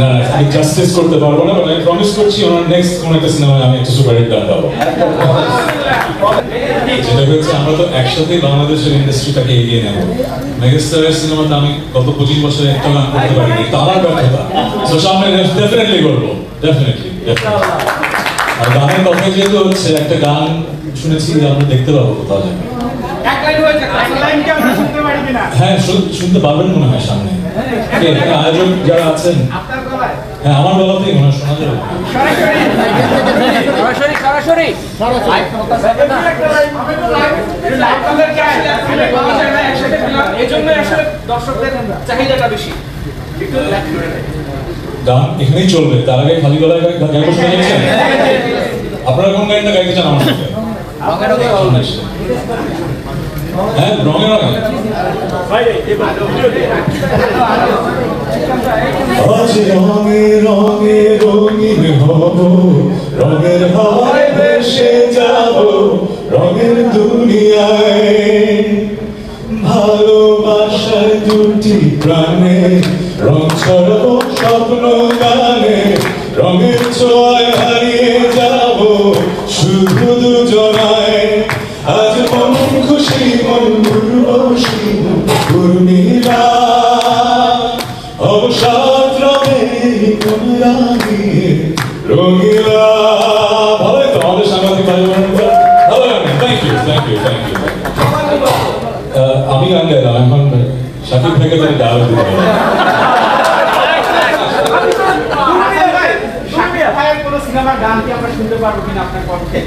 না আমি জাস্টিস করতে পারবো না, বাট আমি প্রমিস করছি ওনার নেক্সট কোন একটা সিনেমায় আমি একটা সুপারহিট গান গাবো। যেটা হচ্ছে আমরা তো একসাথে বাংলাদেশের ইন্ডাস্ট্রিটাকে এগিয়ে নেব। মেগাস্টারের সিনেমাতে আমি গত 25 বছরে একটা গান করতে পারিনি, এটা আমার ব্যর্থতা। তো সামনে ডেফিনেটলি করবো, ডেফিনেটলি। আর গানের কথা যেহেতু হচ্ছে, একটা গান শুনেছি যে আমরা দেখতে পাবো কোথাও যেন। হ্যাঁ শুনতে পারবেন মনে হয় সামনে। এখানে আয়োজক যারা আছেন, হ্যাঁ আমার গলাতেই মনে হয় শোনা যাবে। গান এখানেই চলবে, তার আগে খালি গলায় গাইবো শুনে যাচ্ছেন। আপনারা কোন গানটা গাইতে চান আমার সাথে? হ্যাঁ রঙে রঙে। আজ রঙে রঙে রঙিন হব, রঙের হাওয়ায় ভেসে যাব, রঙের দুনিয়ায়। ভালোবাসার দুটি প্রাণে রং ছড়াবো স্বপ্ন গানে, রঙের ছোঁয়ায় হারিয়ে যাব শুধু দুজনায়। আজ মন খুশি মন উর্বশী পূর্ণিমা, অবসাদ রঙে কোন রাঙিয়ে রঙিলা। ভালো তো আমাদের সাংবাদিক ভাই বোনেরা, ভালো গান। Thank you thank you thank you. আমি গান গাইলাম, এখন শাকিব ভাইকে তাহলে ডায়লগ দিতে হবে। সিনেমার গান কি আমরা শুনতে পারবো কিনা আপনার কণ্ঠে?